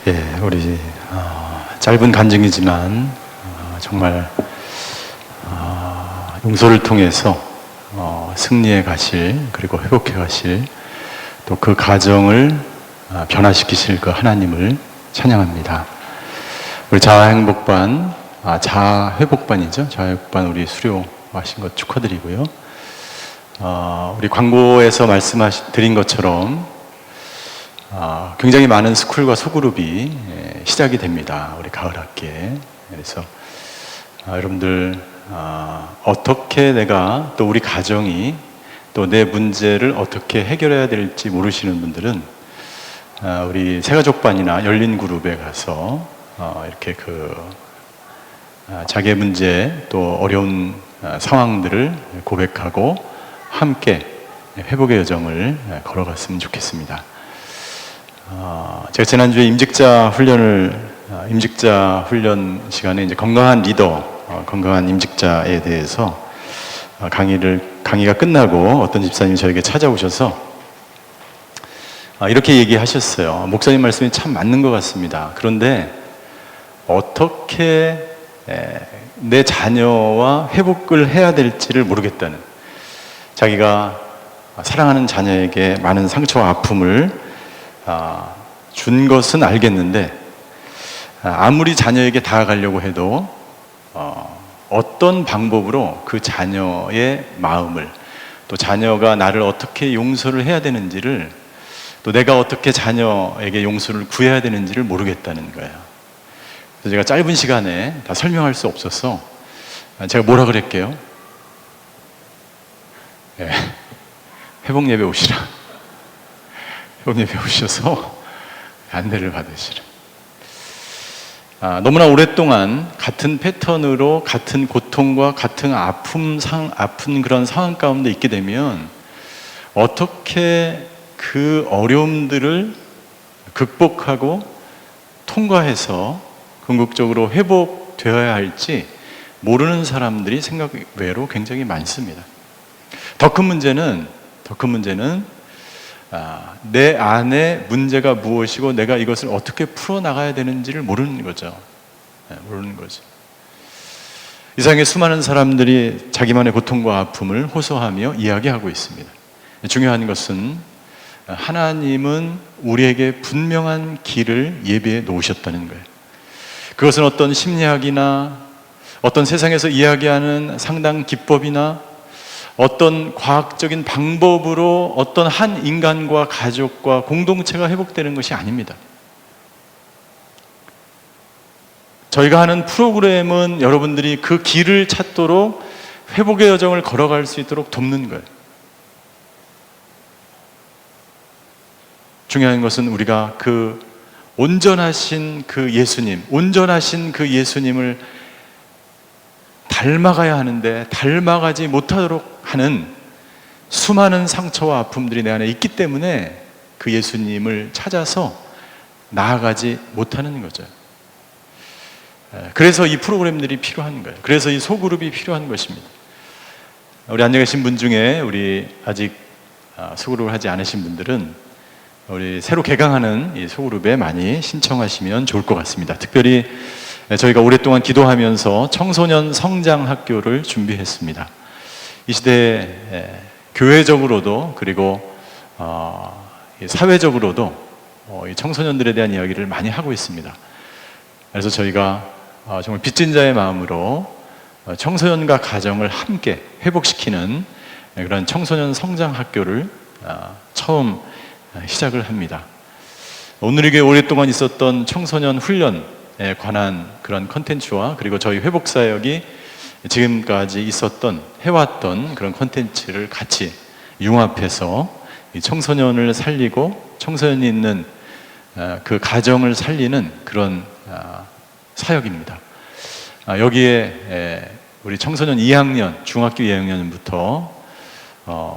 예, 우리 짧은 간증이지만 정말 용서를 통해서 승리해 가실, 그리고 회복해 가실, 또 그 가정을 변화시키실 그 하나님을 찬양합니다. 우리 자아행복반, 자아회복반이죠. 자아회복반 우리 수료하신 것 축하드리고요. 우리 광고에서 드린 것처럼 굉장히 많은 스쿨과 소그룹이 시작이 됩니다. 우리 가을 학기에. 그래서 여러분들 어떻게 내가 또 우리 가정이 또 내 문제를 어떻게 해결해야 될지 모르시는 분들은 우리 새가족반이나 열린 그룹에 가서 이렇게 자기의 문제 또 어려운 상황들을 고백하고 함께 회복의 여정을 걸어갔으면 좋겠습니다. 제가 지난주에 임직자 훈련 시간에 이제 건강한 리더, 건강한 임직자에 대해서 강의가 끝나고 어떤 집사님이 저에게 찾아오셔서 이렇게 얘기하셨어요. 목사님 말씀이 참 맞는 것 같습니다. 그런데 어떻게 내 자녀와 회복을 해야 될지를 모르겠다는, 자기가 사랑하는 자녀에게 많은 상처와 아픔을 준 것은 알겠는데 아무리 자녀에게 다가가려고 해도 어떤 방법으로 그 자녀의 마음을, 또 자녀가 나를 어떻게 용서를 해야 되는지를, 또 내가 어떻게 자녀에게 용서를 구해야 되는지를 모르겠다는 거예요. 그래서 제가 짧은 시간에 다 설명할 수 없어서 제가 뭐라 그랬게요? 네. 회복 예배 오시라. 회복 예배 오셔서 안내를 받으시라. 너무나 오랫동안 같은 패턴으로 같은 고통과 같은 아픈 그런 상황 가운데 있게 되면 어떻게 그 어려움들을 극복하고 통과해서 궁극적으로 회복되어야 할지 모르는 사람들이 생각 외로 굉장히 많습니다. 더 큰 문제는 내 안에 문제가 무엇이고 내가 이것을 어떻게 풀어나가야 되는지를 모르는 거죠. 모르는 거죠. 이 세상에 수많은 사람들이 자기만의 고통과 아픔을 호소하며 이야기하고 있습니다. 중요한 것은 하나님은 우리에게 분명한 길을 예비해 놓으셨다는 거예요. 그것은 어떤 심리학이나 어떤 세상에서 이야기하는 상당 기법이나 어떤 과학적인 방법으로 어떤 한 인간과 가족과 공동체가 회복되는 것이 아닙니다. 저희가 하는 프로그램은 여러분들이 그 길을 찾도록 회복의 여정을 걸어갈 수 있도록 돕는 거예요. 중요한 것은 우리가 온전하신 그 예수님을 닮아가야 하는데 닮아가지 못하도록 하는 수많은 상처와 아픔들이 내 안에 있기 때문에 그 예수님을 찾아서 나아가지 못하는 거죠. 그래서 이 프로그램들이 필요한 거예요. 그래서 이 소그룹이 필요한 것입니다. 우리 앉아 계신 분 중에 우리 아직 소그룹을 하지 않으신 분들은 우리 새로 개강하는 이 소그룹에 많이 신청하시면 좋을 것 같습니다. 특별히 저희가 오랫동안 기도하면서 청소년 성장학교를 준비했습니다. 이 시대에 교회적으로도 그리고 사회적으로도 이 청소년들에 대한 이야기를 많이 하고 있습니다. 그래서 저희가 정말 빚진 자의 마음으로 청소년과 가정을 함께 회복시키는 그런 청소년 성장학교를 처음 시작을 합니다. 오늘에게 오랫동안 있었던 청소년 훈련에 관한 그런 컨텐츠와 그리고 저희 회복사역이 지금까지 해왔던 그런 컨텐츠를 같이 융합해서 이 청소년을 살리고 청소년이 있는 그 가정을 살리는 그런 사역입니다. 여기에 우리 청소년 2학년, 중학교 2학년부터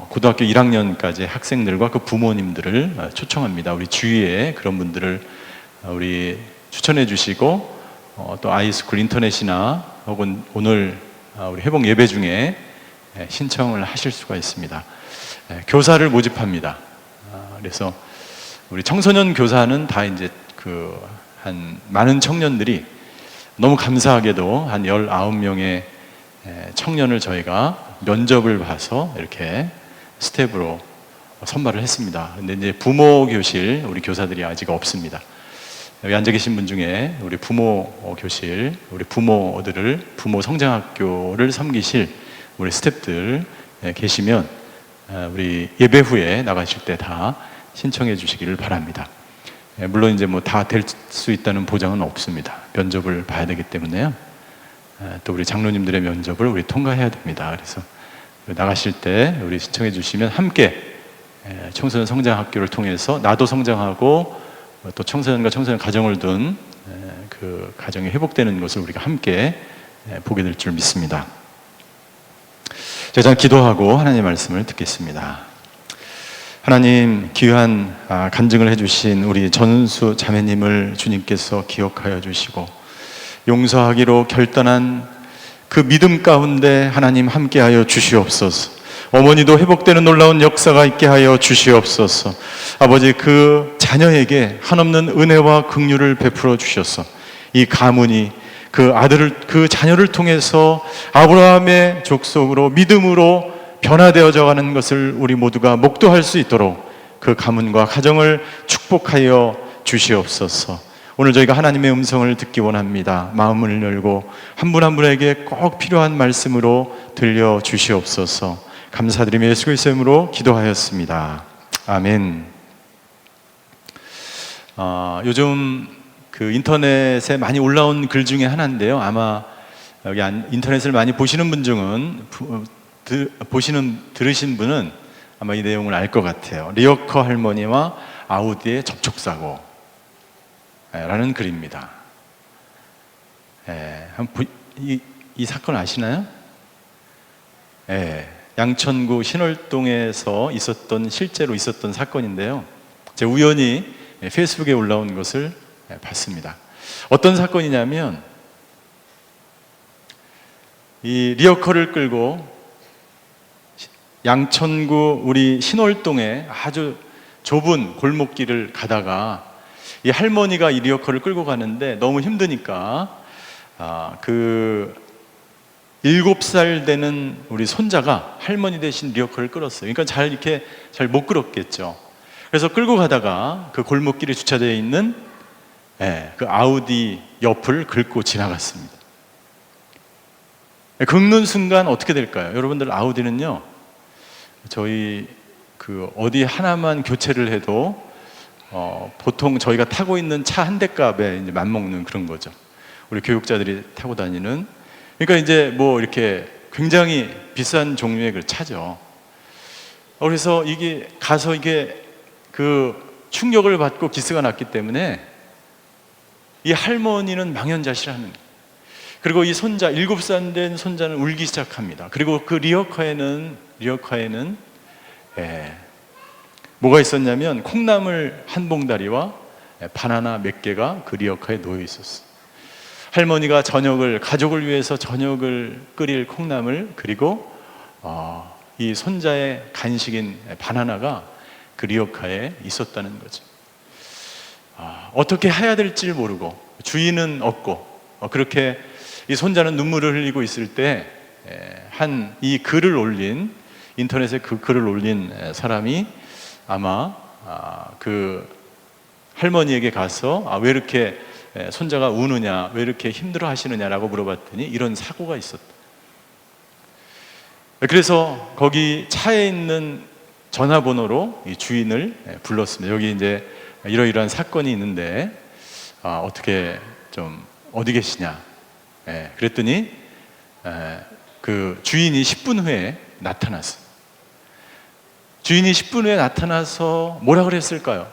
고등학교 1학년까지 학생들과 그 부모님들을 초청합니다. 우리 주위에 그런 분들을 우리 추천해 주시고 또 아이스쿨 인터넷이나 혹은 오늘 우리 회복 예배 중에 신청을 하실 수가 있습니다. 교사를 모집합니다. 그래서 우리 청소년 교사는 다 이제 한 많은 청년들이 너무 감사하게도 한 19명의 청년을 저희가 면접을 봐서 이렇게 스텝으로 선발을 했습니다. 근데 이제 부모 교실 우리 교사들이 아직 없습니다. 여기 앉아 계신 분 중에 우리 부모 교실, 우리 부모들을 부모 성장학교를 섬기실 우리 스텝들 계시면 우리 예배 후에 나가실 때 다 신청해 주시기를 바랍니다. 물론 이제 뭐 다 될 수 있다는 보장은 없습니다. 면접을 봐야 되기 때문에요. 또 우리 장로님들의 면접을 우리 통과해야 됩니다. 그래서 나가실 때 우리 신청해 주시면 함께 청소년 성장학교를 통해서 나도 성장하고 또 청소년과 청소년 가정을 둔 그 가정이 회복되는 것을 우리가 함께 보게 될 줄 믿습니다. 제가 기도하고 하나님의 말씀을 듣겠습니다. 하나님, 귀한 간증을 해주신 우리 전수 자매님을 주님께서 기억하여 주시고 용서하기로 결단한 그 믿음 가운데 하나님 함께하여 주시옵소서. 어머니도 회복되는 놀라운 역사가 있게 하여 주시옵소서. 아버지, 그 자녀에게 한없는 은혜와 긍휼을 베풀어 주셔서 이 가문이 그 아들을, 그 자녀를 통해서 아브라함의 족속으로 믿음으로 변화되어져 가는 것을 우리 모두가 목도할 수 있도록 그 가문과 가정을 축복하여 주시옵소서. 오늘 저희가 하나님의 음성을 듣기 원합니다. 마음을 열고 한 분 한 분에게 꼭 필요한 말씀으로 들려 주시옵소서. 감사드리며 예수 그리스도의 이름으로 기도하였습니다. 아멘. 요즘 그 인터넷에 많이 올라온 글 중에 하나인데요. 아마 여기 인터넷을 많이 보시는 분 중은 들으신 분은 아마 이 내용을 알 것 같아요. 리어커 할머니와 아우디의 접촉사고 라는 글입니다. 이 사건 아시나요? 양천구 신월동에서 실제로 있었던 사건인데요. 제가 우연히 페이스북에 올라온 것을 봤습니다. 어떤 사건이냐면 이 리어커를 끌고 양천구 우리 신월동에 아주 좁은 골목길을 가다가 이 할머니가 이 리어커를 끌고 가는데 너무 힘드니까 그 7살 되는 우리 손자가 할머니 대신 리어커를 끌었어요. 그러니까 이렇게 잘 못 끌었겠죠. 그래서 끌고 가다가 그 골목길에 주차되어 있는 그 아우디 옆을 긁고 지나갔습니다. 긁는 순간 어떻게 될까요? 여러분들, 아우디는요, 저희 그 어디 하나만 교체를 해도 보통 저희가 타고 있는 차 한 대 값에 이제 맞먹는 그런 거죠. 우리 교육자들이 타고 다니는. 그러니까 이제 뭐 이렇게 굉장히 비싼 종류의 그 차죠. 그래서 이게 가서 이게 그 충격을 받고 기스가 났기 때문에 이 할머니는 망연자실하는. 그리고 이 손자, 7살 된 손자는 울기 시작합니다. 그리고 그 리어카에는 뭐가 있었냐면 콩나물 한 봉다리와 바나나 몇 개가 그 리어카에 놓여 있었어요. 할머니가 가족을 위해서 저녁을 끓일 콩나물, 그리고 이 손자의 간식인 바나나가 그 리어카에 있었다는 거죠. 어떻게 해야 될지 모르고 주인은 없고 그렇게 이 손자는 눈물을 흘리고 있을 때 이 글을 올린, 인터넷에 그 글을 올린 사람이 아마 그 할머니에게 가서 왜 이렇게 손자가 우느냐, 왜 이렇게 힘들어 하시느냐라고 물어봤더니 이런 사고가 있었다. 그래서 거기 차에 있는 전화번호로 이 주인을 불렀습니다. 여기 이제 이러이러한 사건이 있는데 어떻게 좀 어디 계시냐. 그랬더니 그 주인이 10분 후에 나타났어요. 주인이 10분 후에 나타나서 뭐라 그랬을까요?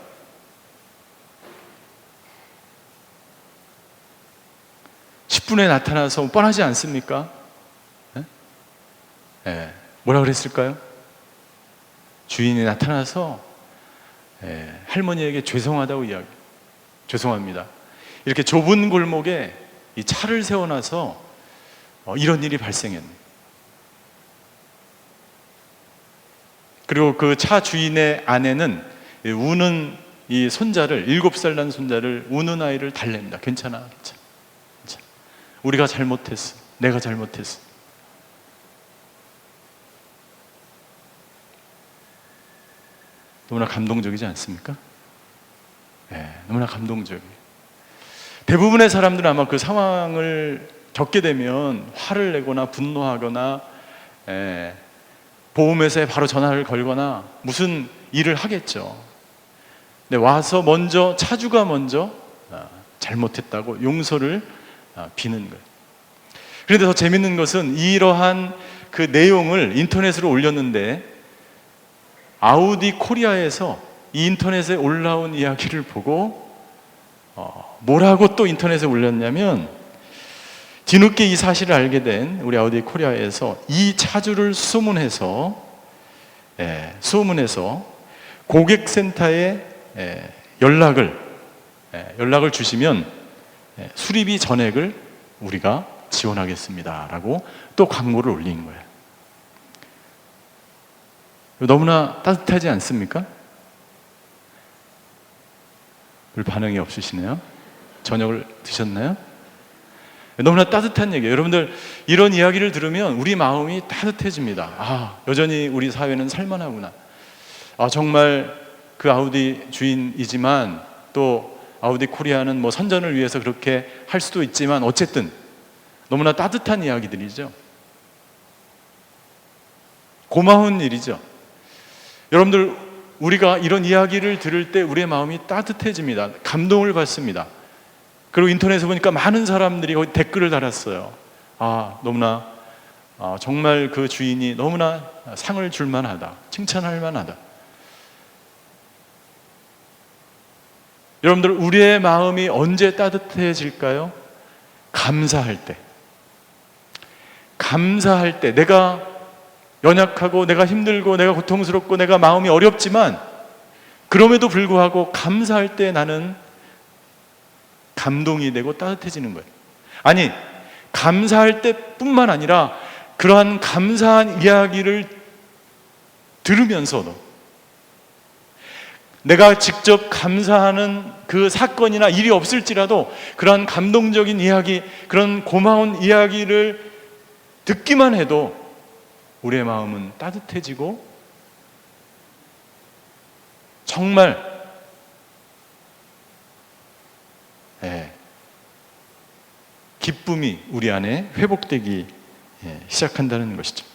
(10분에) 나타나서 뻔하지 않습니까? 뭐라 그랬을까요? 주인이 나타나서 할머니에게 죄송하다고 죄송합니다. 이렇게 좁은 골목에 이 차를 세워놔서 이런 일이 발생했네. 그리고 그 차 주인의 아내는 우는 이 손자를 7살 난 손자를 우는 아이를 달랩니다. 괜찮아, 괜찮아, 괜찮아. 우리가 잘못했어. 내가 잘못했어. 너무나 감동적이지 않습니까? 네, 너무나 감동적이에요. 대부분의 사람들은 아마 그 상황을 겪게 되면 화를 내거나 분노하거나 보험회사에 바로 전화를 걸거나 무슨 일을 하겠죠. 근데 와서 먼저 차주가 먼저 잘못했다고 용서를 비는 거예요. 그런데 더 재밌는 것은 이러한 그 내용을 인터넷으로 올렸는데 아우디 코리아에서 이 인터넷에 올라온 이야기를 보고 뭐라고 또 인터넷에 올렸냐면, 뒤늦게 이 사실을 알게 된 우리 아우디 코리아에서 이 차주를 수문해서 고객센터에 연락을 주시면 수리비 전액을 우리가 지원하겠습니다 라고 또 광고를 올린 거예요. 너무나 따뜻하지 않습니까? 별 반응이 없으시네요. 저녁을 드셨나요? 너무나 따뜻한 얘기예요. 여러분들, 이런 이야기를 들으면 우리 마음이 따뜻해집니다. 여전히 우리 사회는 살만하구나. 정말 그 아우디 주인이지만 또 아우디 코리아는 뭐 선전을 위해서 그렇게 할 수도 있지만 어쨌든 너무나 따뜻한 이야기들이죠. 고마운 일이죠. 여러분들, 우리가 이런 이야기를 들을 때 우리의 마음이 따뜻해집니다. 감동을 받습니다. 그리고 인터넷에 보니까 많은 사람들이 거기 댓글을 달았어요. 너무나 정말 그 주인이 너무나 상을 줄 만하다, 칭찬할 만하다. 여러분들, 우리의 마음이 언제 따뜻해질까요? 감사할 때. 감사할 때, 내가 연약하고 내가 힘들고 내가 고통스럽고 내가 마음이 어렵지만 그럼에도 불구하고 감사할 때 나는 감동이 되고 따뜻해지는 거예요. 아니, 감사할 때뿐만 아니라 그러한 감사한 이야기를 들으면서도, 내가 직접 감사하는 그 사건이나 일이 없을지라도 그러한 감동적인 이야기, 그런 고마운 이야기를 듣기만 해도 우리의 마음은 따뜻해지고 정말 기쁨이 우리 안에 회복되기 시작한다는 것이죠.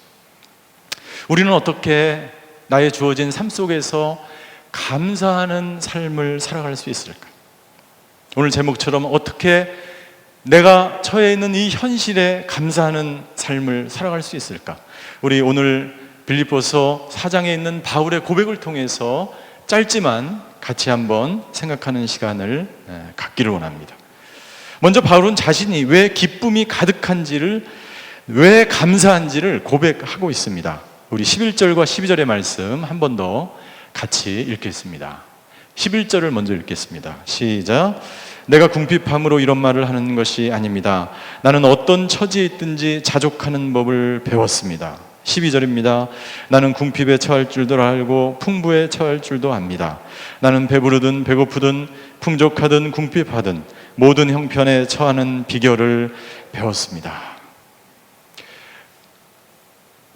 우리는 어떻게 나의 주어진 삶 속에서 감사하는 삶을 살아갈 수 있을까? 오늘 제목처럼 어떻게 내가 처해 있는 이 현실에 감사하는 삶을 살아갈 수 있을까? 우리 오늘 빌립보서 4장에 있는 바울의 고백을 통해서 짧지만 같이 한번 생각하는 시간을 갖기를 원합니다. 먼저 바울은 자신이 왜 기쁨이 가득한지를, 왜 감사한지를 고백하고 있습니다. 우리 11절과 12절의 말씀 한 번 더 같이 읽겠습니다. 11절을 먼저 읽겠습니다. 시작. 내가 궁핍함으로 이런 말을 하는 것이 아닙니다. 나는 어떤 처지에 있든지 자족하는 법을 배웠습니다. 12절입니다. 나는 궁핍에 처할 줄도 알고 풍부에 처할 줄도 압니다. 나는 배부르든 배고프든 풍족하든 궁핍하든 모든 형편에 처하는 비결을 배웠습니다.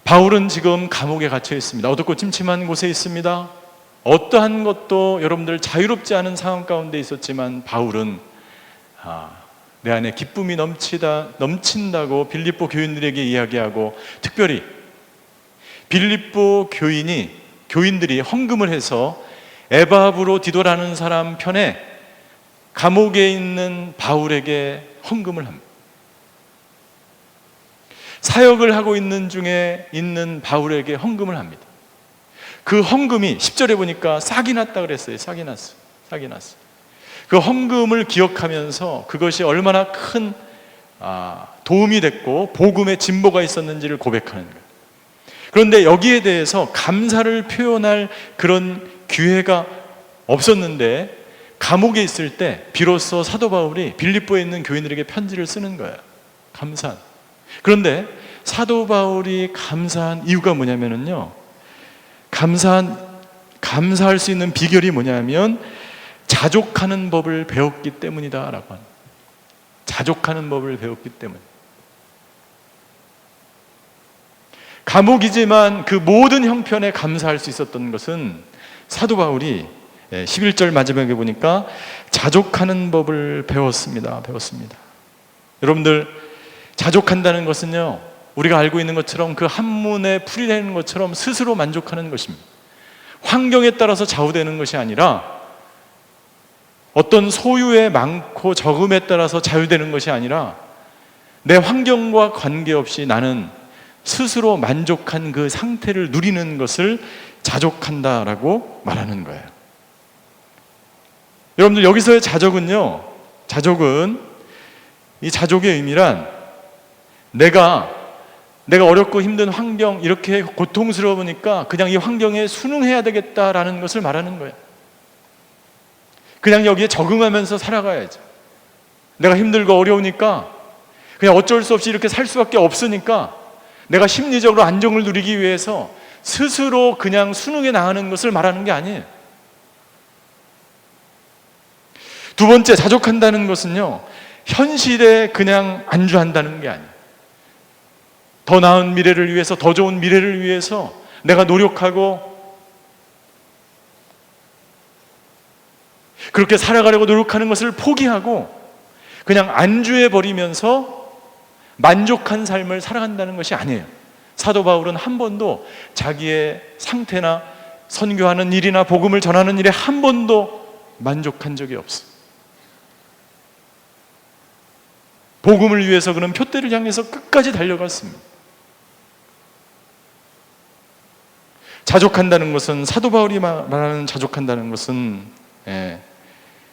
바울은 지금 감옥에 갇혀 있습니다. 어둡고 침침한 곳에 있습니다. 어떠한 것도 여러분들 자유롭지 않은 상황 가운데 있었지만 바울은 내 안에 기쁨이 넘친다고 빌립보 교인들에게 이야기하고, 특별히 빌립보 교인들이 헌금을 해서 에바브로 디도라는 사람 편에 감옥에 있는 바울에게 헌금을 합니다. 사역을 하고 있는 중에 있는 바울에게 헌금을 합니다. 그 헌금이 10절에 보니까 싹이 났다 그랬어요. 싹이 났어. 그 헌금을 기억하면서 그것이 얼마나 큰 도움이 됐고 복음의 진보가 있었는지를 고백하는 거예요. 그런데 여기에 대해서 감사를 표현할 그런 기회가 없었는데 감옥에 있을 때 비로소 사도 바울이 빌립보에 있는 교인들에게 편지를 쓰는 거예요. 감사한. 그런데 사도 바울이 감사한 이유가 뭐냐면요, 감사할 수 있는 비결이 뭐냐면 자족하는 법을 배웠기 때문이다라고 합니다. 자족하는 법을 배웠기 때문. 감옥이지만 그 모든 형편에 감사할 수 있었던 것은 사도 바울이 11절 마지막에 보니까 자족하는 법을 배웠습니다. 여러분들, 자족한다는 것은요, 우리가 알고 있는 것처럼 그 한문에 풀이 되는 것처럼 스스로 만족하는 것입니다. 환경에 따라서 좌우되는 것이 아니라, 어떤 소유에 많고 적음에 따라서 자유되는 것이 아니라, 내 환경과 관계없이 나는 스스로 만족한 그 상태를 누리는 것을 자족한다라고 말하는 거예요. 여러분들, 여기서의 자족은요, 이 자족의 의미란 내가 어렵고 힘든 환경, 이렇게 고통스러우니까 그냥 이 환경에 순응해야 되겠다라는 것을 말하는 거예요. 그냥 여기에 적응하면서 살아가야죠. 내가 힘들고 어려우니까 그냥 어쩔 수 없이 이렇게 살 수밖에 없으니까 내가 심리적으로 안정을 누리기 위해서 스스로 그냥 순응해 나가는 것을 말하는 게 아니에요. 두 번째, 자족한다는 것은요, 현실에 그냥 안주한다는 게 아니에요. 더 나은 미래를 위해서, 더 좋은 미래를 위해서 내가 노력하고 그렇게 살아가려고 노력하는 것을 포기하고 그냥 안주해 버리면서 만족한 삶을 살아간다는 것이 아니에요. 사도 바울은 한 번도 자기의 상태나 선교하는 일이나 복음을 전하는 일에 한 번도 만족한 적이 없어요. 복음을 위해서 그는 표대를 향해서 끝까지 달려갔습니다. 자족한다는 것은, 사도 바울이 말하는 자족한다는 것은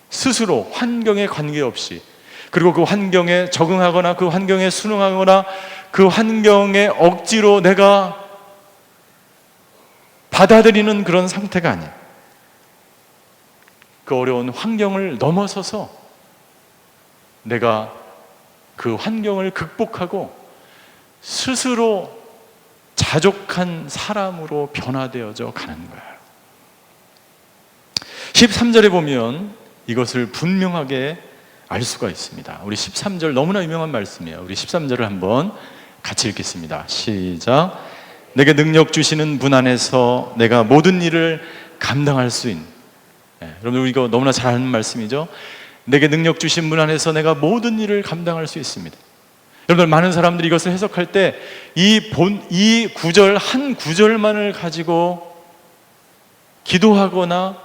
스스로 환경에 관계없이, 그리고 그 환경에 적응하거나 그 환경에 순응하거나 그 환경에 억지로 내가 받아들이는 그런 상태가 아니에요. 그 어려운 환경을 넘어서서 내가 그 환경을 극복하고 스스로 자족한 사람으로 변화되어져 가는 거예요. 13절에 보면 이것을 분명하게 알 수가 있습니다. 우리 13절 너무나 유명한 말씀이에요. 우리 13절을 한번 같이 읽겠습니다. 시작. 내게 능력 주시는 분 안에서 내가 모든 일을 감당할 수 있는, 여러분 이거 너무나 잘 아는 말씀이죠. 내게 능력 주신 분 안에서 내가 모든 일을 감당할 수 있습니다. 여러분들, 많은 사람들이 이것을 해석할 때 이 구절 한 구절만을 가지고 기도하거나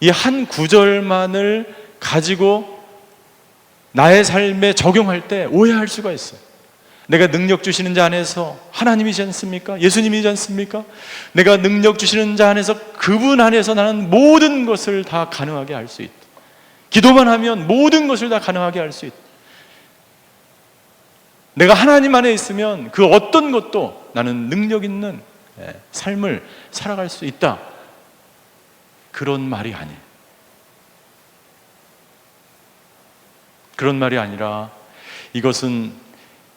이 한 구절만을 가지고 나의 삶에 적용할 때 오해할 수가 있어요. 내가 능력 주시는 자 안에서, 하나님이지 않습니까? 예수님이지 않습니까? 내가 능력 주시는 자 안에서, 그분 안에서 나는 모든 것을 다 가능하게 할 수 있다. 기도만 하면 모든 것을 다 가능하게 할 수 있다. 내가 하나님 안에 있으면 그 어떤 것도 나는 능력 있는 삶을 살아갈 수 있다. 그런 말이 아니에요. 그런 말이 아니라 이것은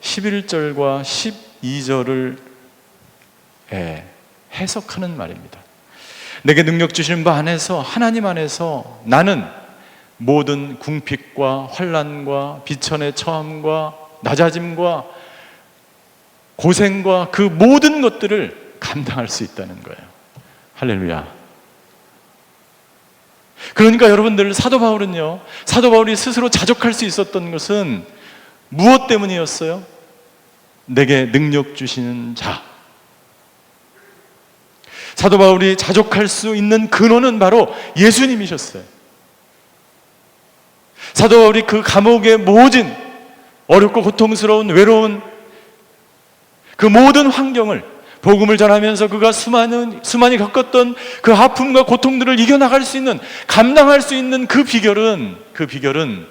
11절과 12절을 해석하는 말입니다. 내게 능력 주시는 바 안에서, 하나님 안에서 나는 모든 궁핍과 환난과 비천의 처함과 낮아짐과 고생과 그 모든 것들을 감당할 수 있다는 거예요. 할렐루야. 그러니까 여러분들, 사도 바울이 스스로 자족할 수 있었던 것은 무엇 때문이었어요? 내게 능력 주시는 자. 사도 바울이 자족할 수 있는 근원은 바로 예수님이셨어요. 사도 바울이 그 감옥의 모진, 어렵고 고통스러운 외로운 그 모든 환경을, 복음을 전하면서 그가 수많이 겪었던 그 아픔과 고통들을 이겨나갈 수 있는, 감당할 수 있는 그 비결은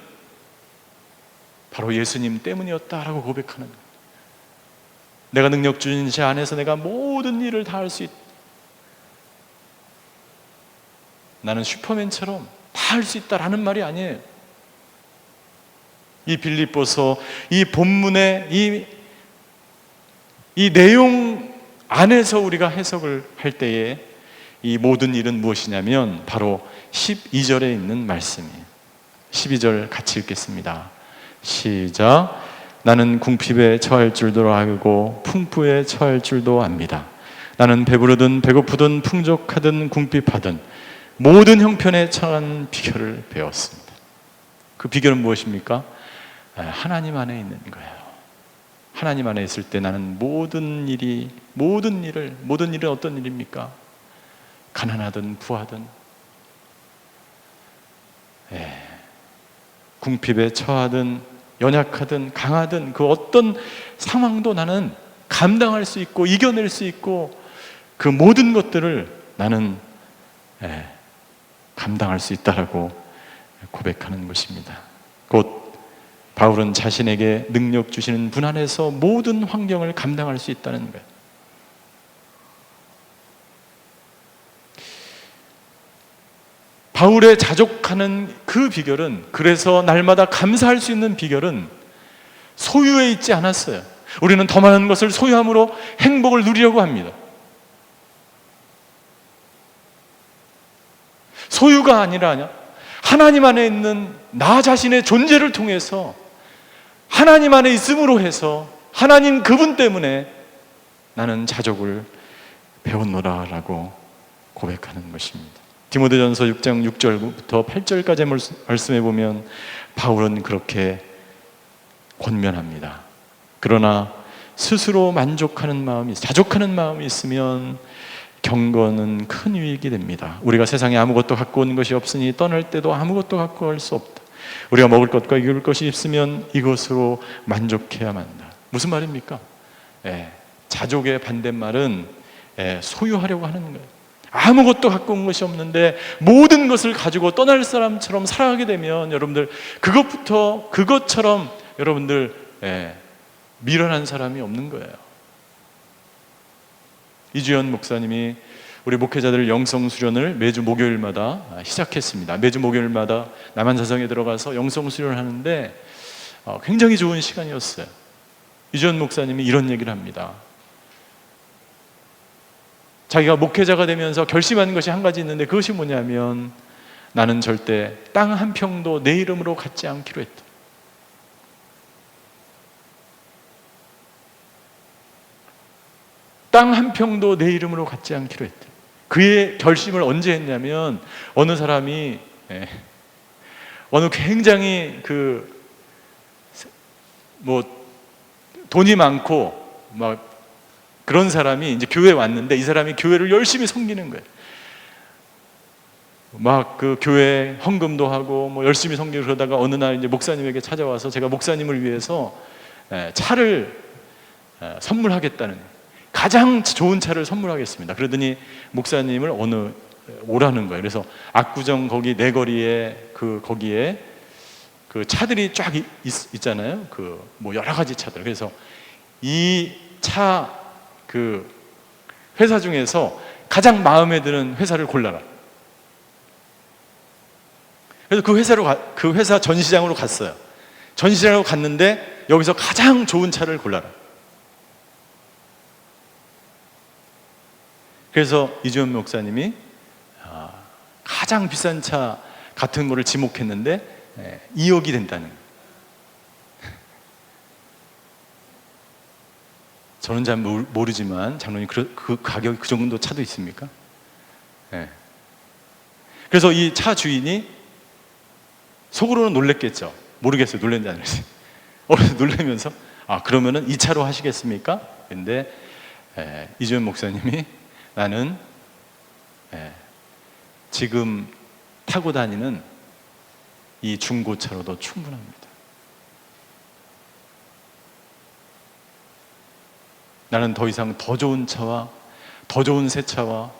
바로 예수님 때문이었다라고 고백하는 거예요. 내가 능력 주신 자 안에서 내가 모든 일을 다 할 수 있다. 나는 슈퍼맨처럼 다 할 수 있다라는 말이 아니에요. 이 빌립보서, 이 본문의 이 내용 안에서 우리가 해석을 할 때에 이 모든 일은 무엇이냐면 바로 12절에 있는 말씀이에요. 12절 같이 읽겠습니다. 시작. 나는 궁핍에 처할 줄도 알고 풍부에 처할 줄도 압니다. 나는 배부르든 배고프든 풍족하든 궁핍하든 모든 형편에 처한 비결을 배웠습니다. 그 비결은 무엇입니까? 하나님 안에 있는 거예요. 하나님 안에 있을 때 나는 모든 일은 어떤 일입니까? 가난하든 부하든 궁핍에 처하든 연약하든 강하든 그 어떤 상황도 나는 감당할 수 있고 이겨낼 수 있고 그 모든 것들을 나는 감당할 수 있다라고 고백하는 것입니다. 곧 바울은 자신에게 능력 주시는 분 안에서 모든 환경을 감당할 수 있다는 거예요. 바울의 자족하는 그 비결은, 그래서 날마다 감사할 수 있는 비결은 소유에 있지 않았어요. 우리는 더 많은 것을 소유함으로 행복을 누리려고 합니다. 소유가 아니라 하나님 안에 있는 나 자신의 존재를 통해서 하나님 안에 있음으로 해서 하나님 그분 때문에 나는 자족을 배웠노라라고 고백하는 것입니다. 디모데전서 6장 6절부터 8절까지 말씀해 보면 바울은 그렇게 권면합니다. 그러나 스스로 만족하는 마음이, 자족하는 마음이 있으면 경건은 큰 유익이 됩니다. 우리가 세상에 아무것도 갖고 온 것이 없으니 떠날 때도 아무것도 갖고 갈 수 없다. 우리가 먹을 것과 입을 것이 있으면 이것으로 만족해야만 한다. 무슨 말입니까? 자족의 반대말은 소유하려고 하는 거예요. 아무것도 갖고 온 것이 없는데 모든 것을 가지고 떠날 사람처럼 살아가게 되면 여러분들 그것처럼 여러분들 미련한 사람이 없는 거예요. 이주연 목사님이 우리 목회자들 영성 수련을 매주 목요일마다 시작했습니다. 매주 목요일마다 남한사성에 들어가서 영성 수련을 하는데 굉장히 좋은 시간이었어요. 이주연 목사님이 이런 얘기를 합니다. 자기가 목회자가 되면서 결심한 것이 한 가지 있는데 그것이 뭐냐면 나는 절대 땅 한 평도 내 이름으로 갖지 않기로 했다. 땅 한 평도 내 이름으로 갖지 않기로 했다. 그의 결심을 언제 했냐면 어느 사람이 어느 굉장히 돈이 많고 막 그런 사람이 이제 교회에 왔는데 이 사람이 교회를 열심히 섬기는 거예요. 막 그 교회 헌금도 하고 뭐 열심히 섬기고 그러다가 어느 날 이제 목사님에게 찾아와서 제가 목사님을 위해서 차를 선물하겠다는, 가장 좋은 차를 선물하겠습니다. 그러더니 목사님을 오라는 거예요. 그래서 압구정 거기 내거리에 거기에 그 차들이 쫙 있잖아요. 뭐 여러 가지 차들. 그래서 이 차 회사 중에서 가장 마음에 드는 회사를 골라라. 그래서 그 회사 전시장으로 갔어요. 전시장으로 갔는데 여기서 가장 좋은 차를 골라라. 그래서 이주연 목사님이 가장 비싼 차 같은 거를 지목했는데 2억이 된다는 거예요. 저는 잘 모르지만 장로님 그 가격이 그 정도 차도 있습니까? 그래서 이 차 주인이 속으로는 놀랬겠죠. 모르겠어요. 놀랬는지 안 놀랬어요. 놀라면서 그러면은 이 차로 하시겠습니까? 근데 이주연 목사님이 나는 지금 타고 다니는 이 중고차로도 충분합니다. 나는 더 이상 더 좋은 차와 더 좋은 새 차와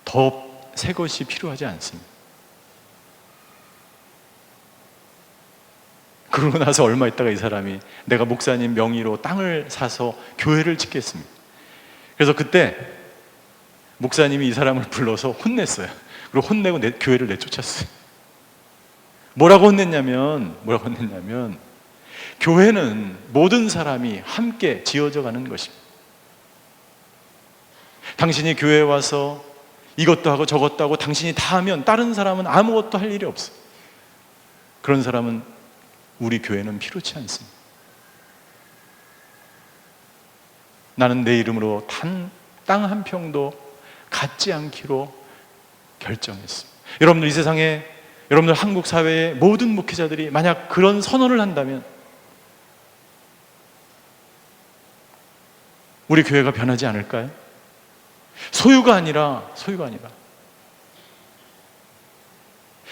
더 새 것이 필요하지 않습니다. 그러고 나서 얼마 있다가 이 사람이 내가 목사님 명의로 땅을 사서 교회를 짓겠습니다. 그래서 그때 목사님이 이 사람을 불러서 혼냈어요. 그리고 혼내고 교회를 내쫓았어요. 뭐라고 혼냈냐면 교회는 모든 사람이 함께 지어져 가는 것입니다. 당신이 교회에 와서 이것도 하고 저것도 하고 당신이 다 하면 다른 사람은 아무것도 할 일이 없어. 그런 사람은 우리 교회는 필요치 않습니다. 나는 내 이름으로 땅 한 평도 갖지 않기로 결정했습니다. 여러분들, 이 세상에, 여러분들 한국 사회의 모든 목회자들이 만약 그런 선언을 한다면 우리 교회가 변하지 않을까요? 소유가 아니라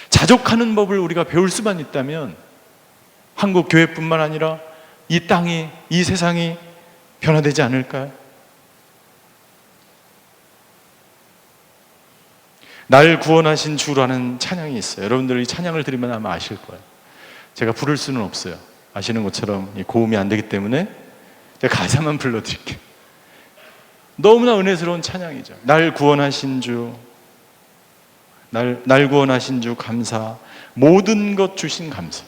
자족하는 법을 우리가 배울 수만 있다면 한국 교회뿐만 아니라 이 땅이, 이 세상이 변화되지 않을까요? 날 구원하신 주라는 찬양이 있어요. 여러분들 이 찬양을 들으면 아마 아실 거예요. 제가 부를 수는 없어요. 아시는 것처럼 고음이 안 되기 때문에 제가 가사만 불러드릴게요. 너무나 은혜스러운 찬양이죠. 날 구원하신 주, 날 구원하신 주 감사, 모든 것 주신 감사.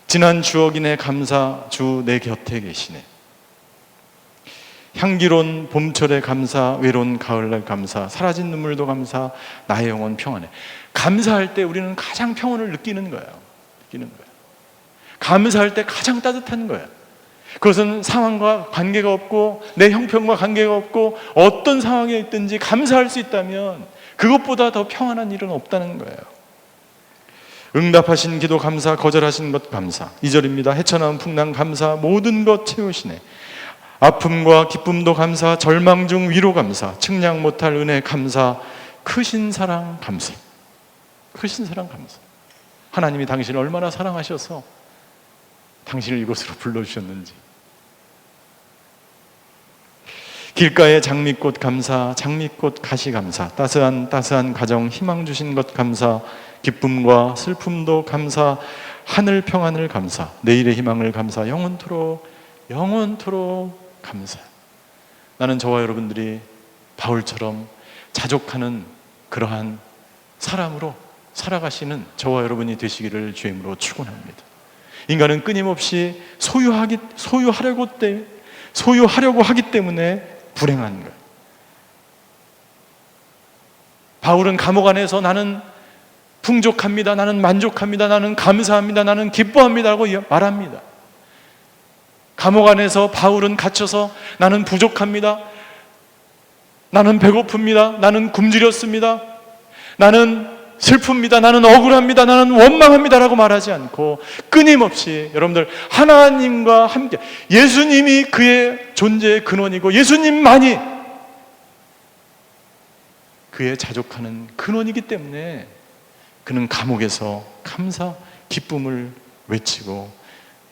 지난 추억이네 감사, 주 내 곁에 계시네. 향기로운 봄철에 감사, 외로운 가을날 감사, 사라진 눈물도 감사, 나의 영혼 평안해. 감사할 때 우리는 가장 평온을 느끼는 거예요. 감사할 때 가장 따뜻한 거예요. 그것은 상황과 관계가 없고 내 형편과 관계가 없고 어떤 상황에 있든지 감사할 수 있다면 그것보다 더 평안한 일은 없다는 거예요. 응답하신 기도 감사, 거절하신 것 감사. 2절입니다. 헤쳐나온 풍랑 감사, 모든 것 채우시네. 아픔과 기쁨도 감사, 절망 중 위로 감사, 측량 못할 은혜 감사, 크신 사랑 감사. 크신 사랑 감사. 하나님이 당신을 얼마나 사랑하셔서 당신을 이곳으로 불러주셨는지. 길가의 장미꽃 감사, 장미꽃 가시 감사, 따스한 가정 희망 주신 것 감사, 기쁨과 슬픔도 감사, 하늘 평안을 감사, 내일의 희망을 감사, 영원토록 감사. 나는 저와 여러분들이 바울처럼 자족하는 그러한 사람으로 살아가시는 저와 여러분이 되시기를 주의 이름으로 축원합니다. 인간은 끊임없이 소유하려고 하기 때문에 불행한 거예요. 바울은 감옥 안에서 나는 풍족합니다, 나는 만족합니다, 나는 감사합니다, 나는 기뻐합니다 라고 말합니다. 감옥 안에서 바울은 갇혀서 나는 부족합니다, 나는 배고픕니다, 나는 굶주렸습니다, 나는 슬픕니다, 나는 억울합니다, 나는 원망합니다 라고 말하지 않고 끊임없이 여러분들 하나님과 함께, 예수님이 그의 존재의 근원이고 예수님만이 그의 자족하는 근원이기 때문에 그는 감옥에서 감사, 기쁨을 외치고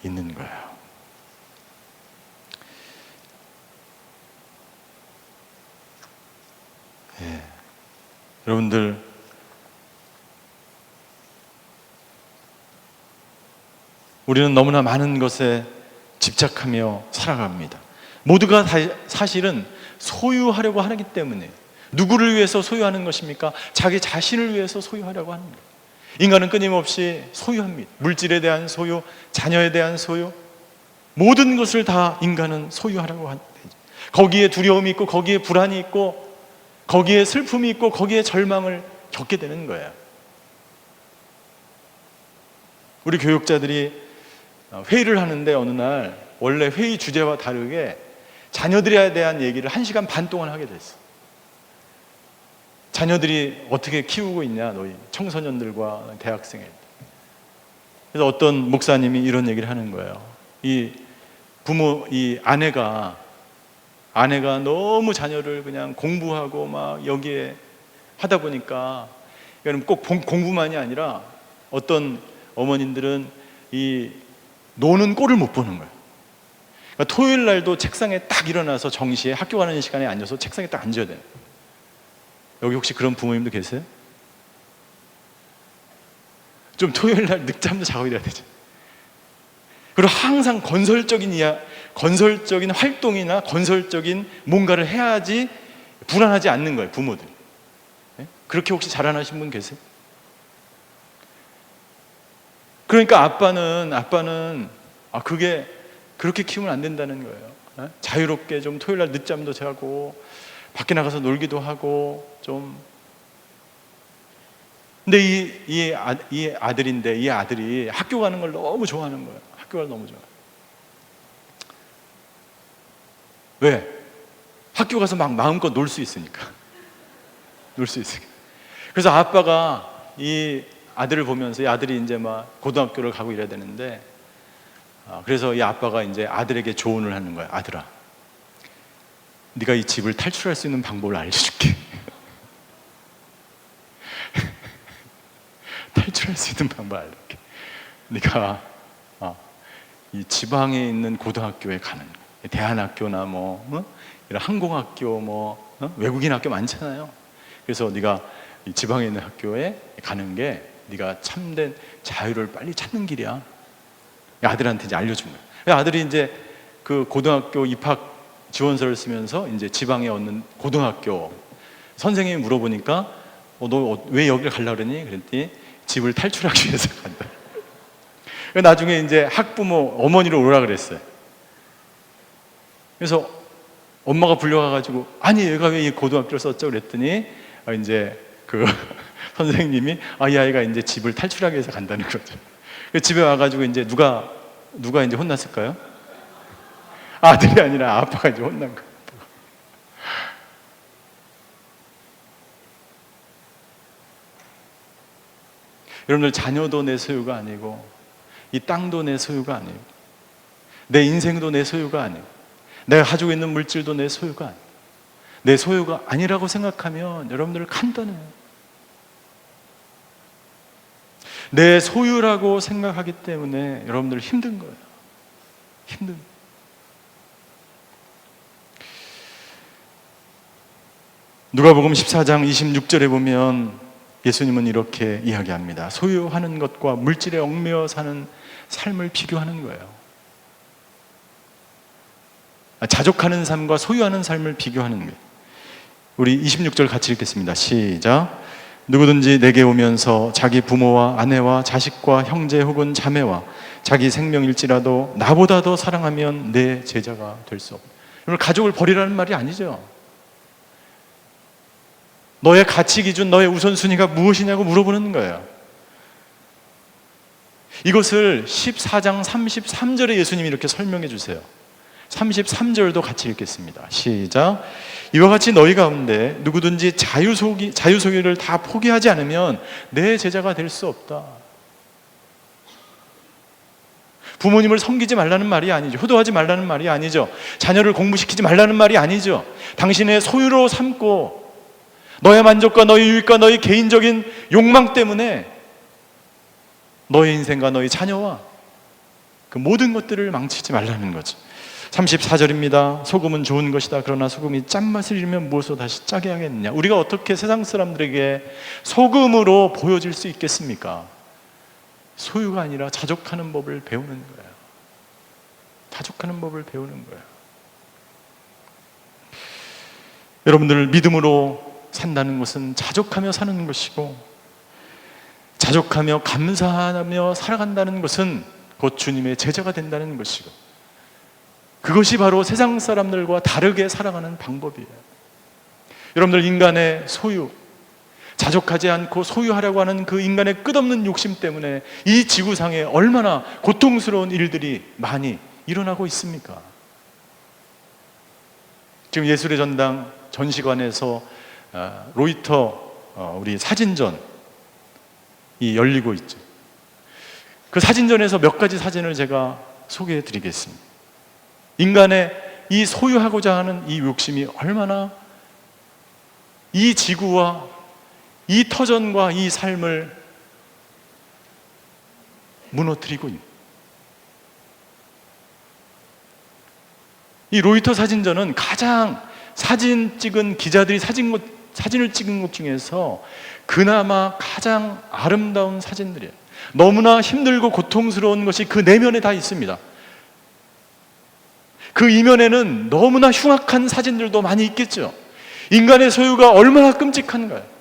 있는 거예요. 여러분들, 우리는 너무나 많은 것에 집착하며 살아갑니다. 모두가 다 사실은 소유하려고 하기 때문에. 누구를 위해서 소유하는 것입니까? 자기 자신을 위해서 소유하려고 하는 거예요. 인간은 끊임없이 소유합니다. 물질에 대한 소유, 자녀에 대한 소유, 모든 것을 다 인간은 소유하려고 합니다. 거기에 두려움이 있고 거기에 불안이 있고 거기에 슬픔이 있고 거기에 절망을 겪게 되는 거예요. 우리 교육자들이 회의를 하는데 어느 날 원래 회의 주제와 다르게 자녀들에 대한 얘기를 1시간 반 동안 하게 됐어. 자녀들이 어떻게 키우고 있냐, 너희 청소년들과 대학생들. 그래서 어떤 목사님이 이런 얘기를 하는 거예요. 이 아내가 너무 자녀를 그냥 공부하고 막 여기에 하다 보니까, 이거는 꼭 공부만이 아니라 어떤 어머님들은 이 노는 꼴을 못 보는 거예요. 그러니까 토요일 날도 책상에 딱 일어나서 정시에 학교 가는 시간에 앉아서 책상에 딱 앉아야 돼요. 여기 혹시 그런 부모님도 계세요? 좀 토요일 날 늦잠도 자고 이래야 되죠. 그리고 항상 건설적인 활동이나 건설적인 뭔가를 해야지 불안하지 않는 거예요, 부모들이. 그렇게 혹시 자라나신 분 계세요? 그러니까 아빠는 그게 그렇게 키우면 안 된다는 거예요. 자유롭게 좀 토요일 날 늦잠도 자고 밖에 나가서 놀기도 하고 좀. 근데 이 아들인데 이 아들이 학교 가는 걸 너무 좋아하는 거예요. 학교를 너무 좋아해요. 왜? 학교 가서 막 마음껏 놀 수 있으니까. 놀 수 있으니까. 그래서 아빠가 이 아들을 보면서, 이 아들이 이제 막 고등학교를 가고 이래야 되는데, 그래서 이 아빠가 이제 아들에게 조언을 하는 거야. 아들아, 네가 이 집을 탈출할 수 있는 방법을 알려줄게. 탈출할 수 있는 방법을 알려줄게. 네가 이 지방에 있는 고등학교에 가는 거야. 대한학교나 이런 항공학교, 외국인 학교 많잖아요. 그래서 네가 이 지방에 있는 학교에 가는 게 네가 참된 자유를 빨리 찾는 길이야. 아들한테 이제 알려준 거야. 아들이 이제 그 고등학교 입학 지원서를 쓰면서 이제 지방에 얻는 고등학교 선생님이 물어보니까 너 왜 여기를 가려고 그러니? 그랬더니 집을 탈출하기 위해서 간다. 나중에 이제 학부모 어머니를 오라 그랬어요. 그래서 엄마가 불려가가지고 아니 얘가 왜 이 고등학교를 썼죠? 그랬더니 이제 그 선생님이 이 아이가 이제 집을 탈출하기 위해서 간다는 거죠. 집에 와가지고 이제 누가 이제 혼났을까요? 아들이 아니라 아빠가 이제 혼난 거예요. 여러분들, 자녀도 내 소유가 아니고 이 땅도 내 소유가 아니고 내 인생도 내 소유가 아니고 내가 가지고 있는 물질도 내 소유가 아니고 내 소유가 아니라고 생각하면 여러분들 간단해요. 내 소유라고 생각하기 때문에 여러분들 힘든 거예요. 힘든 거예요. 누가복음 14장 26절에 보면 예수님은 이렇게 이야기합니다. 소유하는 것과 물질에 얽매여 사는 삶을 비교하는 거예요. 자족하는 삶과 소유하는 삶을 비교하는 거예요. 우리 26절 같이 읽겠습니다. 시작. 누구든지 내게 오면서 자기 부모와 아내와 자식과 형제 혹은 자매와 자기 생명일지라도 나보다 더 사랑하면 내 제자가 될 수 없다. 여러분, 가족을 버리라는 말이 아니죠. 너의 가치 기준, 너의 우선순위가 무엇이냐고 물어보는 거예요. 이것을 14장 33절에 예수님이 이렇게 설명해 주세요. 33절도 같이 읽겠습니다. 시작. 이와 같이 너희 가운데 누구든지 자유소유를 다 포기하지 않으면 내 제자가 될 수 없다. 부모님을 섬기지 말라는 말이 아니죠. 효도하지 말라는 말이 아니죠. 자녀를 공부시키지 말라는 말이 아니죠. 당신의 소유로 삼고 너의 만족과 너의 유익과 너의 개인적인 욕망 때문에 너의 인생과 너의 자녀와 그 모든 것들을 망치지 말라는 거죠. 34절입니다. 소금은 좋은 것이다. 그러나 소금이 짠맛을 잃으면 무엇으로 다시 짜게 하겠느냐. 우리가 어떻게 세상 사람들에게 소금으로 보여질 수 있겠습니까? 소유가 아니라 자족하는 법을 배우는 거예요. 자족하는 법을 배우는 거예요. 여러분들, 믿음으로 산다는 것은 자족하며 사는 것이고, 자족하며 감사하며 살아간다는 것은 곧 주님의 제자가 된다는 것이고, 그것이 바로 세상 사람들과 다르게 살아가는 방법이에요. 여러분들, 인간의 소유, 자족하지 않고 소유하려고 하는 그 인간의 끝없는 욕심 때문에 이 지구상에 얼마나 고통스러운 일들이 많이 일어나고 있습니까? 지금 예술의 전당 전시관에서 로이터 우리 사진전이 열리고 있죠. 그 사진전에서 몇 가지 사진을 제가 소개해 드리겠습니다. 인간의 이 소유하고자 하는 이 욕심이 얼마나 이 지구와 이 터전과 이 삶을 무너뜨리고 있는, 이 로이터 사진전은 가장 사진 찍은 기자들이 사진을 찍은 것 중에서 그나마 가장 아름다운 사진들이에요. 너무나 힘들고 고통스러운 것이 그 내면에 다 있습니다. 그 이면에는 너무나 흉악한 사진들도 많이 있겠죠. 인간의 소유가 얼마나 끔찍한가요?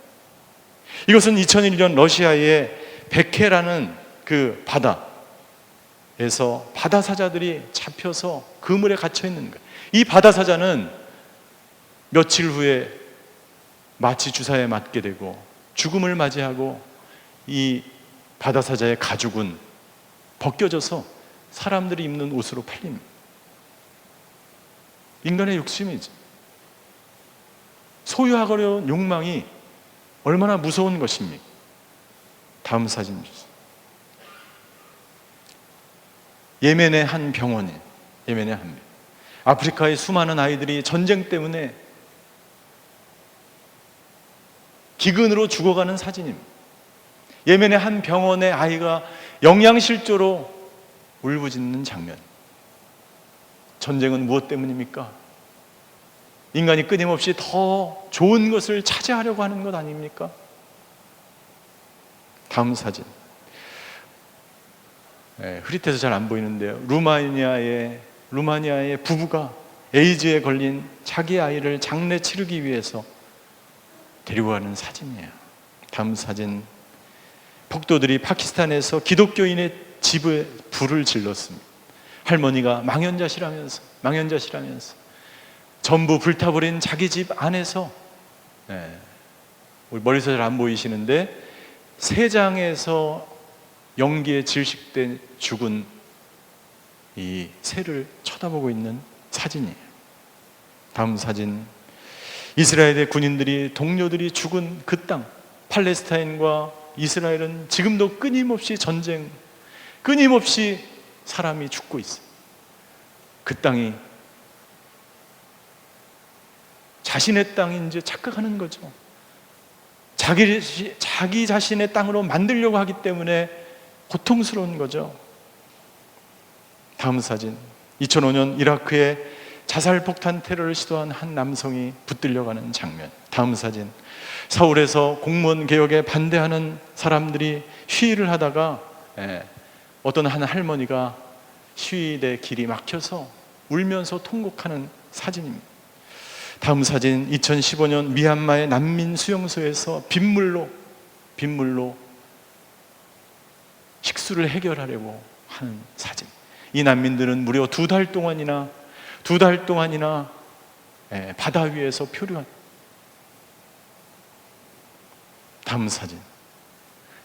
이것은 2001년 러시아의 베케라는 그 바다에서 바다사자들이 잡혀서 그물에 갇혀 있는 거예요. 이 바다사자는 며칠 후에 마취 주사에 맞게 되고 죽음을 맞이하고 이 바다사자의 가죽은 벗겨져서 사람들이 입는 옷으로 팔립니다. 인간의 욕심이죠. 소유하려는 욕망이 얼마나 무서운 것입니까? 다음 사진 주세요. 예멘의 한 병원에, 예멘의 한 아프리카의 수많은 아이들이 전쟁 때문에 기근으로 죽어가는 사진입니다. 예멘의 한 병원의 아이가 영양실조로 울부짖는 장면. 전쟁은 무엇 때문입니까? 인간이 끊임없이 더 좋은 것을 차지하려고 하는 것 아닙니까? 다음 사진. 흐릿해서 잘 안 보이는데요. 루마니아의 부부가 에이즈에 걸린 자기 아이를 장례 치르기 위해서 데리고 가는 사진이에요. 다음 사진. 폭도들이 파키스탄에서 기독교인의 집에 불을 질렀습니다. 할머니가 망연자실하면서 전부 불타버린 자기 집 안에서, 우리 머리에서 잘 안 보이시는데 새장에서 연기에 질식돼 죽은 이 새를 쳐다보고 있는 사진이에요. 다음 사진. 이스라엘의 군인들이, 동료들이 죽은 그 땅, 팔레스타인과 이스라엘은 지금도 끊임없이 전쟁, 끊임없이 사람이 죽고 있어요. 그 땅이 자신의 땅인지 착각하는 거죠. 자기 자신의 땅으로 만들려고 하기 때문에 고통스러운 거죠. 다음 사진. 2005년 이라크에 자살폭탄 테러를 시도한 한 남성이 붙들려가는 장면. 다음 사진. 서울에서 공무원 개혁에 반대하는 사람들이 시위를 하다가 어떤 한 할머니가 시위대 길이 막혀서 울면서 통곡하는 사진입니다. 다음 사진. 2015년 미얀마의 난민 수용소에서 빗물로 식수를 해결하려고 하는 사진. 이 난민들은 무려 두 달 동안이나 바다 위에서 표류한. 다음 사진.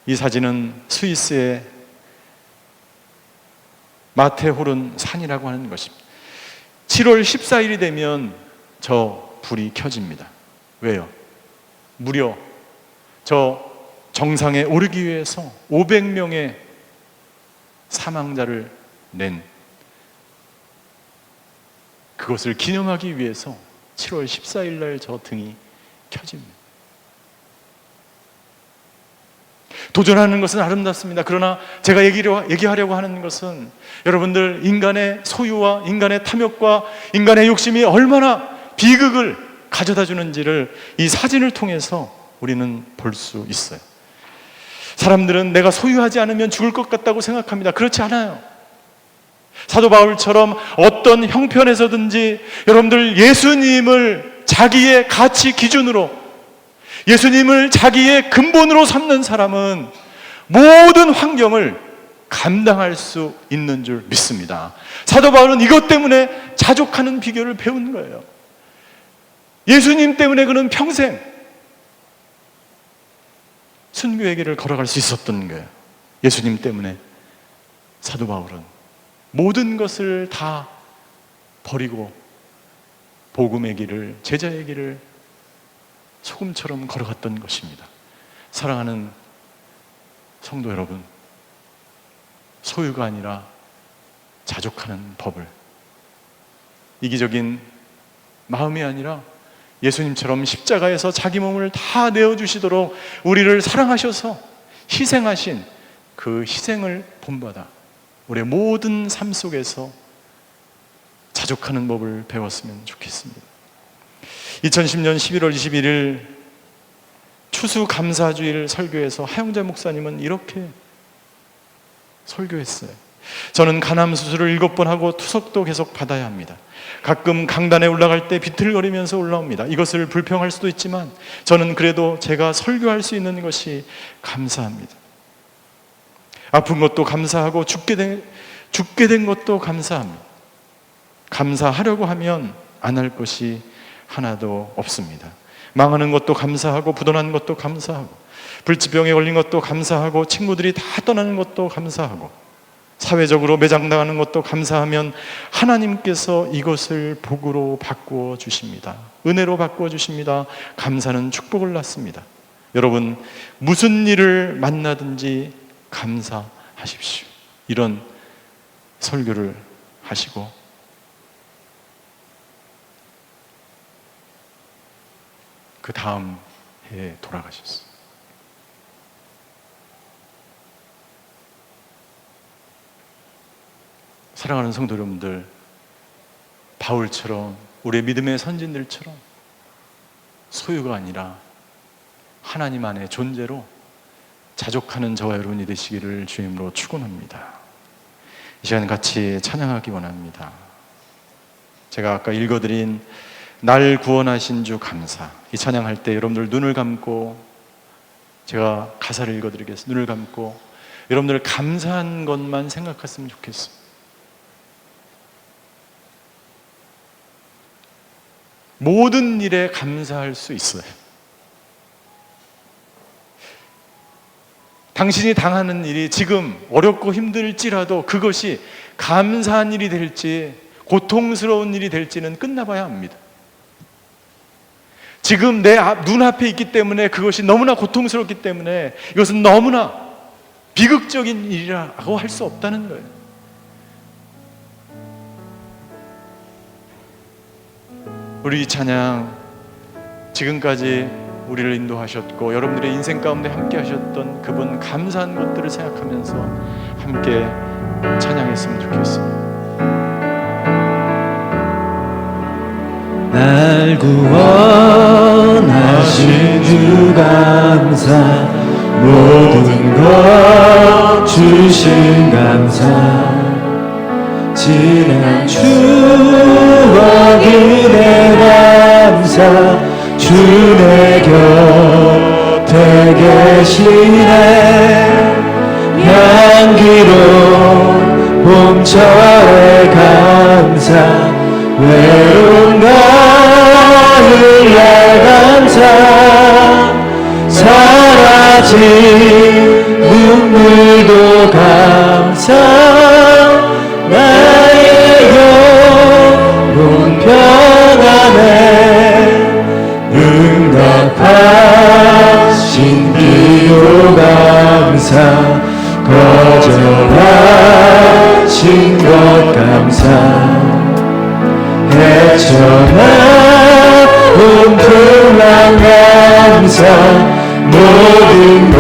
이 사진은 스위스의 마테호른 산이라고 하는 것입니다. 7월 14일이 되면 저 불이 켜집니다. 왜요? 무려 저 정상에 오르기 위해서 500명의 사망자를 낸, 그것을 기념하기 위해서 7월 14일 날 저 등이 켜집니다. 도전하는 것은 아름답습니다. 그러나 제가 얘기하려고 하는 것은 여러분들, 인간의 소유와 인간의 탐욕과 인간의 욕심이 얼마나 비극을 가져다 주는지를 이 사진을 통해서 우리는 볼 수 있어요. 사람들은 내가 소유하지 않으면 죽을 것 같다고 생각합니다. 그렇지 않아요. 사도 바울처럼 어떤 형편에서든지 여러분들 예수님을 자기의 가치 기준으로, 예수님을 자기의 근본으로 삼는 사람은 모든 환경을 감당할 수 있는 줄 믿습니다. 사도 바울은 이것 때문에 자족하는 비결을 배운 거예요. 예수님 때문에 그는 평생 순교의 길을 걸어갈 수 있었던 거예요. 예수님 때문에 사도 바울은 모든 것을 다 버리고 복음의 길을, 제자의 길을 소금처럼 걸어갔던 것입니다. 사랑하는 성도 여러분, 소유가 아니라 자족하는 법을, 이기적인 마음이 아니라 예수님처럼 십자가에서 자기 몸을 다 내어주시도록 우리를 사랑하셔서 희생하신 그 희생을 본받아 우리의 모든 삶 속에서 자족하는 법을 배웠으면 좋겠습니다. 2010년 11월 21일 추수감사주일 설교에서 하영자 목사님은 이렇게 설교했어요. 저는 간암 수술을 7번 하고 투석도 계속 받아야 합니다. 가끔 강단에 올라갈 때 비틀거리면서 올라옵니다. 이것을 불평할 수도 있지만 저는 그래도 제가 설교할 수 있는 것이 감사합니다. 아픈 것도 감사하고 죽게 된 것도 감사합니다. 감사하려고 하면 안 할 것이 하나도 없습니다. 망하는 것도 감사하고 부도난 것도 감사하고 불치병에 걸린 것도 감사하고 친구들이 다 떠나는 것도 감사하고 사회적으로 매장당하는 것도 감사하면 하나님께서 이것을 복으로 바꾸어 주십니다. 은혜로 바꾸어 주십니다. 감사는 축복을 낳습니다. 여러분, 무슨 일을 만나든지 감사하십시오. 이런 설교를 하시고 그 다음 해에 돌아가셨어요. 사랑하는 성도 여러분들, 바울처럼 우리의 믿음의 선진들처럼 소유가 아니라 하나님 안의 존재로 자족하는 저와 여러분이 되시기를 주님으로 축원합니다. 이 시간 같이 찬양하기 원합니다. 제가 아까 읽어드린 날 구원하신 주 감사, 이 찬양할 때 여러분들 눈을 감고, 제가 가사를 읽어드리겠습니다. 눈을 감고 여러분들 감사한 것만 생각했으면 좋겠어요. 모든 일에 감사할 수 있어요. 당신이 당하는 일이 지금 어렵고 힘들지라도 그것이 감사한 일이 될지 고통스러운 일이 될지는 끝나봐야 합니다. 지금 내 눈앞에 있기 때문에 그것이 너무나 고통스럽기 때문에 이것은 너무나 비극적인 일이라고 할 수 없다는 거예요. 우리 이 찬양, 지금까지 우리를 인도하셨고 여러분들의 인생 가운데 함께 하셨던 그분 감사한 것들을 생각하면서 함께 찬양했으면 좋겠습니다. 날 구원하신 주 감사, 모든 것 주신 감사, 지난 추억 은혜 감사, 주 내 곁에 계시네. 향기로운 봄철의 감사, 외로운 가을날 감사, 사라진 눈물도 감사, 나의 영혼 평안에 응답하신 기도 감사, 거절하신 것 감사, 헤쳐나온 풍랑 감사, 모든 것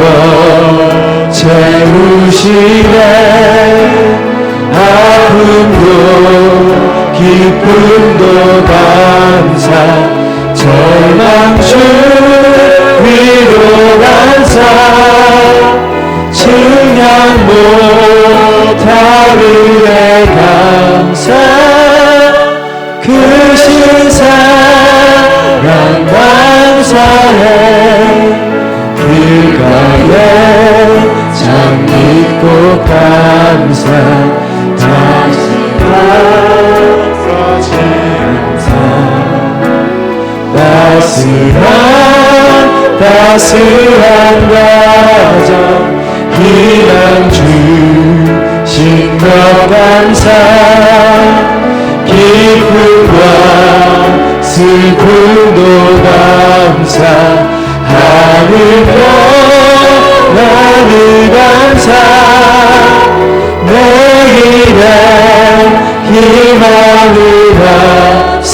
채우시네. 아픔도 기쁨도 감사, 절망 주 위로 감사, 증량 못할 은혜 감사, 크신 사랑 감사해. 길가에 장미꽃 감사, 다시 감사지 감사, 따스한 가정 희망 주신 것 감사, 기쁨과 슬픔도 감사, 하늘 평안을 감사, 내일의 희망을 감사,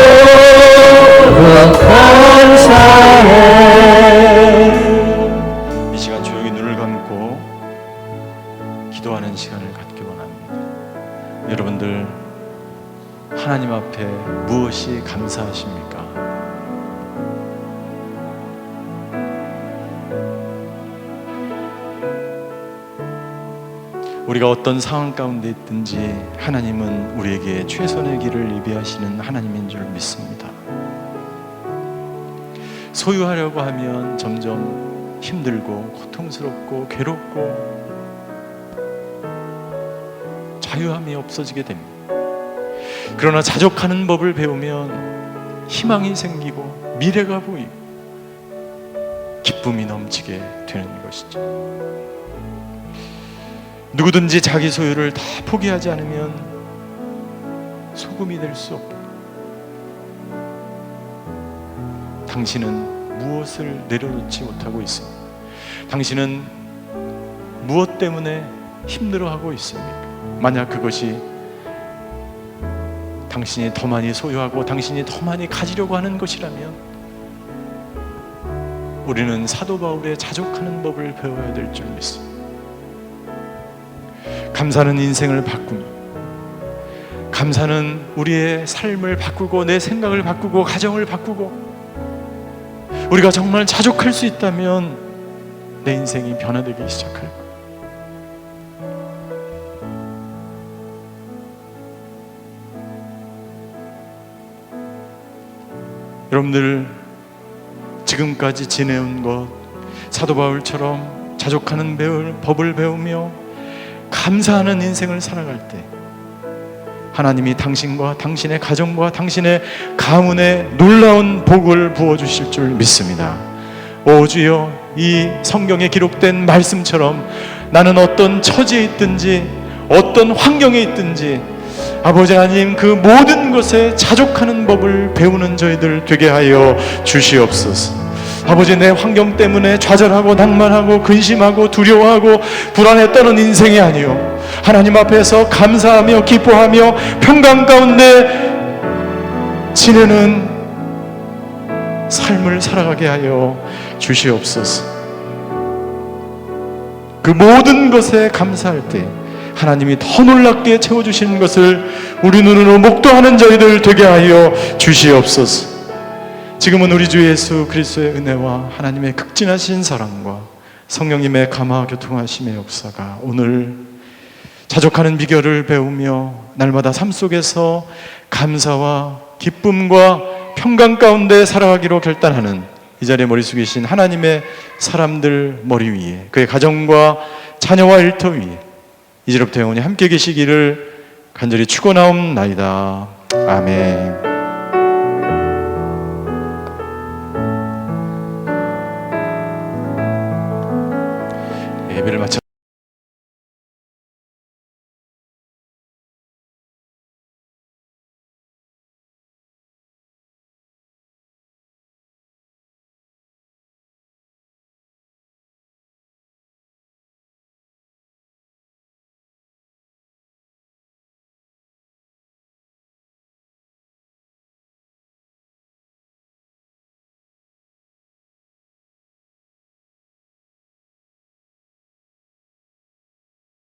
영원토록 감사해. 이 시간 조용히 눈을 감고 기도하는 시간을 갖기 원합니다. 여러분들 하나님 앞에 무엇이 감사하십니까? 우리가 어떤 상황 가운데 있든지 하나님은 우리에게 최선의 길을 예비하시는 하나님인 줄 믿습니다. 소유하려고 하면 점점 힘들고 고통스럽고 괴롭고 자유함이 없어지게 됩니다. 그러나 자족하는 법을 배우면 희망이 생기고 미래가 보이고 기쁨이 넘치게 되는 것이죠. 누구든지 자기 소유를 다 포기하지 않으면 소금이 될 수 없고, 당신은 무엇을 내려놓지 못하고 있습니까? 당신은 무엇 때문에 힘들어하고 있습니까? 만약 그것이 당신이 더 많이 소유하고 당신이 더 많이 가지려고 하는 것이라면 우리는 사도 바울의 자족하는 법을 배워야 될 줄 믿습니다. 감사는 인생을 바꾸며, 감사는 우리의 삶을 바꾸고 내 생각을 바꾸고 가정을 바꾸고, 우리가 정말 자족할 수 있다면 내 인생이 변화되기 시작할 거예요. 여러분들 지금까지 지내온 것, 사도 바울처럼 자족하는 법을 배우며 감사하는 인생을 살아갈 때 하나님이 당신과 당신의 가정과 당신의 가문에 놀라운 복을 부어주실 줄 믿습니다. 오 주여, 이 성경에 기록된 말씀처럼 나는 어떤 처지에 있든지 어떤 환경에 있든지 아버지 하나님, 그 모든 것에 자족하는 법을 배우는 저희들 되게 하여 주시옵소서. 아버지, 내 환경 때문에 좌절하고 낭만하고 근심하고 두려워하고 불안에 떠는 인생이 아니요, 하나님 앞에서 감사하며 기뻐하며 평강 가운데 지내는 삶을 살아가게 하여 주시옵소서. 그 모든 것에 감사할 때 하나님이 더 놀랍게 채워주시는 것을 우리 눈으로 목도하는 저희들 되게 하여 주시옵소서. 지금은 우리 주 예수 그리스도의 은혜와 하나님의 극진하신 사랑과 성령님의 감화 교통하심의 역사가 오늘 자족하는 비결을 배우며 날마다 삶 속에서 감사와 기쁨과 평강 가운데 살아가기로 결단하는 이 자리에 머리 숙이신 하나님의 사람들 머리 위에, 그의 가정과 자녀와 일터 위에 이제부터 영원히 함께 계시기를 간절히 축원하옵나이다. 아멘. 예배를 마쳐